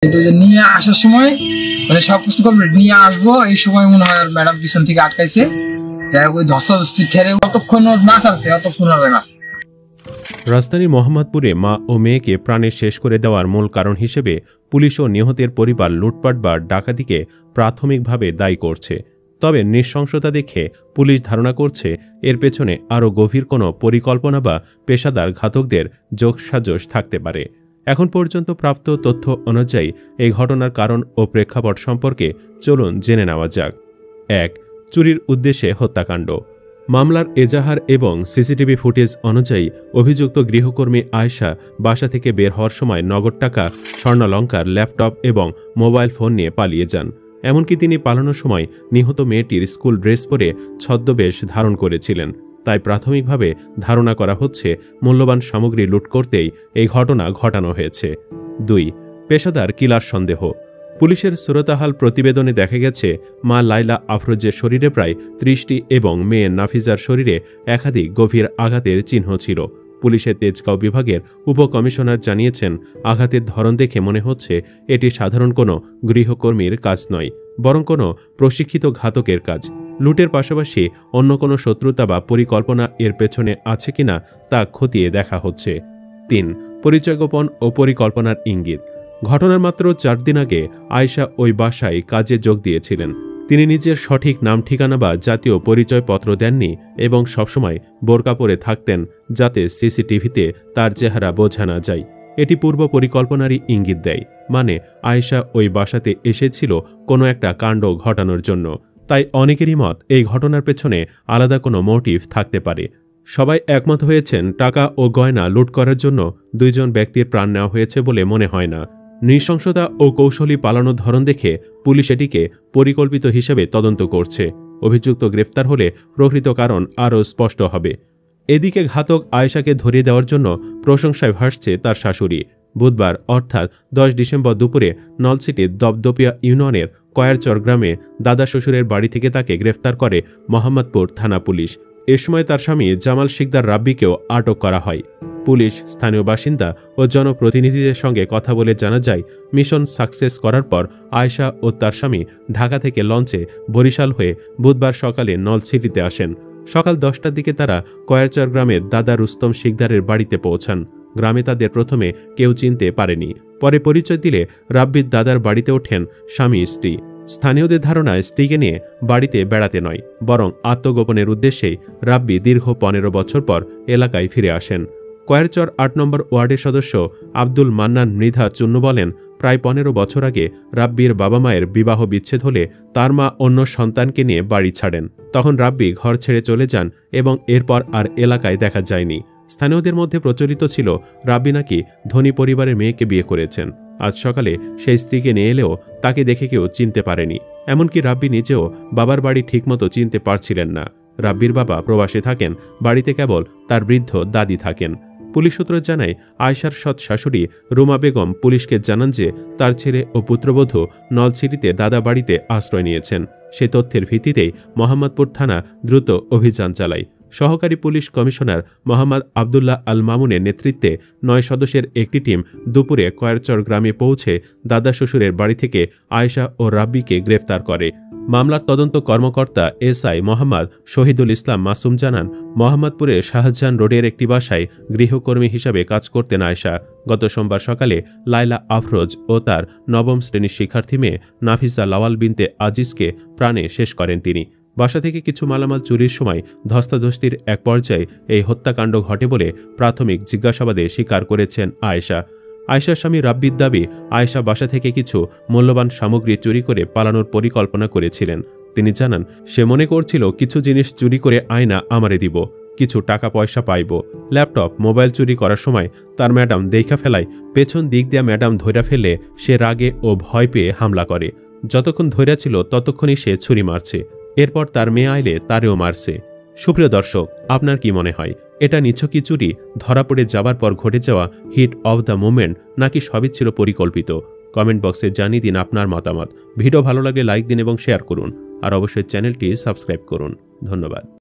কিন্তু যে নিয়ে আসার সময় মানে সবকিছু কমপ্লিট নিয়ে আসবো এই সময় মনে হয় ম্যাডাম পিছন থেকে আটকাইছে, যাই হোক ওই ধস্তাধস্তি ঠেলে অতক্ষণ না ছাড়ছে অতক্ষণ হবে না। রাজধানীর মোহাম্মদপুরে মা ও মেয়েকে প্রাণে শেষ করে দেওয়ার মূল কারণ হিসেবে পুলিশ ও নিহতের পরিবার লুটপাট বা ডাকাতিকে প্রাথমিকভাবে দায়ী করছে। তবে নৃশংসতা দেখে পুলিশ ধারণা করছে এর পেছনে আরও গভীর কোনো পরিকল্পনা বা পেশাদার ঘাতকদের যোগসাজশ থাকতে পারে। এখন পর্যন্ত প্রাপ্ত তথ্য অনুযায়ী এই ঘটনার কারণ ও প্রেক্ষাপট সম্পর্কে চলুন জেনে নেওয়া যাক। ১. চুরির উদ্দেশ্যে হত্যাকাণ্ড। মামলার এজাহার এবং সিসিটিভি ফুটেজ অনুযায়ী অভিযুক্ত গৃহকর্মী আয়েশা বাসা থেকে বের হওয়ার সময় নগদ টাকা, স্বর্ণালংকার, ল্যাপটপ এবং মোবাইল ফোন নিয়ে পালিয়ে যান। এমনকি তিনি পালানোর সময় নিহত মেয়েটির স্কুল ড্রেস পরে ছদ্মবেশ ধারণ করেছিলেন। তাই প্রাথমিকভাবে ধারণা করা হচ্ছে মূল্যবান সামগ্রী লুট করতেই এই ঘটনা ঘটানো হয়েছে। ২. পেশাদার কিলার সন্দেহ। পুলিশের সুরতাহাল প্রতিবেদনে দেখা গেছে মা লাইলা আফরোজের শরীরে প্রায় ৩০টি এবং মেয়ে নাফিজার শরীরে একাধিক গভীর আঘাতের চিহ্ন ছিল। পুলিশের তেজগাঁও বিভাগের উপকমিশনার জানিয়েছেন, আঘাতের ধরন দেখে মনে হচ্ছে এটি সাধারণ কোনো গৃহকর্মীর কাজ নয়, বরং কোনো প্রশিক্ষিত ঘাতকের কাজ। লুটের পাশাপাশি অন্য কোনো শত্রুতা বা পরিকল্পনা এর পেছনে আছে কিনা তা খতিয়ে দেখা হচ্ছে। ৩. পরিচয় গোপন ও পরিকল্পনার ইঙ্গিত। ঘটনার মাত্র ৪ দিন আগে আয়েশা ওই বাসায় কাজে যোগ দিয়েছিলেন। তিনি নিজের সঠিক নাম ঠিকানা বা জাতীয় পরিচয়পত্র দেননি এবং সবসময় বোরকা পরে থাকতেন যাতে সিসিটিভিতে তার চেহারা বোঝা না যায়। এটি পূর্ব পরিকল্পনারই ইঙ্গিত দেয়, মানে আয়েশা ওই বাসাতে এসেছিল কোনো একটা কাণ্ড ঘটানোর জন্য। তাই অনেকেরই মত এই ঘটনার পেছনে আলাদা কোনো মোটিভ থাকতে পারে। সবাই একমত হয়েছেন টাকা ও গয়না লুট করার জন্য ২ জন ব্যক্তির প্রাণ নেওয়া হয়েছে বলে মনে হয় না। নৃশংসতা ও কৌশলী পালানোর ধরন দেখে পুলিশ এটিকে পরিকল্পিত হিসেবে তদন্ত করছে। অভিযুক্ত গ্রেফতার হলে প্রকৃত কারণ আরও স্পষ্ট হবে। এদিকে ঘাতক আয়েশাকে ধরিয়ে দেওয়ার জন্য প্রশংসায় ভাসছে তার শাশুড়ি। বুধবার অর্থাৎ ১০ ডিসেম্বর দুপুরে নলছিটির দপদপিয়া ইউনিয়নের কয়ারচর গ্রামে দাদা শ্বশুরের বাড়ি থেকে তাকে গ্রেফতার করে মোহাম্মদপুর থানা পুলিশ। এ সময় তার স্বামী জামাল শিকদার রাব্বিকেও আটক করা হয়। পুলিশ, স্থানীয় বাসিন্দা ও জনপ্রতিনিধিদের সঙ্গে কথা বলে জানা যায়, মিশন সাকসেস করার পর আয়েশা ও তার স্বামী ঢাকা থেকে লঞ্চে বরিশাল হয়ে বুধবার সকালে নলছিটিতে আসেন। সকাল 10টার দিকে তারা কয়ারচর গ্রামের দাদা রুস্তম শিকদারের বাড়িতে পৌঁছান। গ্রামে তাদের প্রথমে কেউ চিনতে পারেনি। পরে পরিচয় দিলে রাব্বির দাদার বাড়িতে ওঠেন স্বামী স্ত্রী। স্থানীয়দের ধারণায় স্ত্রীকে নিয়ে বাড়িতে বেড়াতে নয়, বরং আত্মগোপনের উদ্দেশ্যেই রাব্বি দীর্ঘ ১৫ বছর পর এলাকায় ফিরে আসেন। কয়ারচর ৮ নম্বর ওয়ার্ডের সদস্য আব্দুল মান্নান মৃধা চুন্নু বলেন, প্রায় ১৫ বছর আগে রাব্বির বাবা মায়ের বিবাহ বিচ্ছেদ হলে তার মা অন্য সন্তানকে নিয়ে বাড়ি ছাড়েন। তখন রাব্বি ঘর ছেড়ে চলে যান এবং এরপর আর এলাকায় দেখা যায়নি। স্থানীয়দের মধ্যে প্রচলিত ছিল রাব্বি নাকি ধনী পরিবারের মেয়েকে বিয়ে করেছেন। আজ সকালে সেই স্ত্রীকে নিয়ে এলেও তাকে দেখে কেউ চিনতে পারেনি। এমনকি রাব্বি নিজেও বাবার বাড়ি ঠিকমতো চিনতে পারছিলেন না। রাব্বির বাবা প্রবাসে থাকেন, বাড়িতে কেবল তার বৃদ্ধ দাদি থাকেন। পুলিশ সূত্র জানায়, আয়েশার সৎ শাশুড়ি রুমা বেগম পুলিশকে জানান যে তার ছেলে ও পুত্রবধূ নলছিটিতে দাদা বাড়িতে আশ্রয় নিয়েছেন। সে তথ্যের ভিত্তিতেই মোহাম্মদপুর থানা দ্রুত অভিযান চালায়। সহকারী পুলিশ কমিশনার মোহাম্মদ আবদুল্লাহ আল মামুনের নেতৃত্বে ৯ সদস্যের একটি টিম দুপুরে কয়ারচর গ্রামে পৌঁছে দাদা শ্বশুরের বাড়ি থেকে আয়েশা ও রাব্বিকে গ্রেফতার করে। মামলার তদন্ত কর্মকর্তা এসআই মোহাম্মদ শহীদুল ইসলাম মাসুম জানান, মোহাম্মদপুরের শাহজাহান রোডের একটি বাসায় গৃহকর্মী হিসাবে কাজ করতেন আয়েশা। গত সোমবার সকালে লাইলা আফরোজ ও তার ৯ম শ্রেণীর শিক্ষার্থী মেয়ে নাফিসা লাওয়াল বিনতে আজিজকে প্রাণে শেষ করেন তিনি। বাসা থেকে কিছু মালামাল চুরির সময় ধস্তাধস্তির এক পর্যায়ে এই হত্যাকাণ্ড ঘটে বলে প্রাথমিক জিজ্ঞাসাবাদে স্বীকার করেছেন আয়েশা। আয়েশার স্বামী রাব্বির দাবি, আয়েশা বাসা থেকে কিছু মূল্যবান সামগ্রী চুরি করে পালানোর পরিকল্পনা করেছিলেন। তিনি জানান, সে মনে করছিল কিছু জিনিস চুরি করে আয়না আমারে দিব, কিছু টাকা পয়সা পাইব। ল্যাপটপ, মোবাইল চুরি করার সময় তার ম্যাডাম দেখা ফেলায় পেছন দিক দিয়া ম্যাডাম ধৈরা ফেললে সে রাগে ও ভয় পেয়ে হামলা করে। যতক্ষণ ধৈর্য ছিল ততক্ষণই সে ছুরি মারছে। এরপর তার মেয়ে আইলে তারেও মারছে। সুপ্রিয় দর্শক, আপনার কি মনে হয়, এটা নিছকই চুরি, ধরা পড়ে যাবার পর ঘটে যাওয়া হিট অফ দ্য মোমেন্ট, নাকি সবই ছিল পরিকল্পিত? কমেন্ট বক্সে জানিয়ে দিন আপনার মতামত। ভিডিও ভালো লাগলে লাইক দিন এবং শেয়ার করুন, আর অবশ্যই চ্যানেলটি সাবস্ক্রাইব করুন। ধন্যবাদ।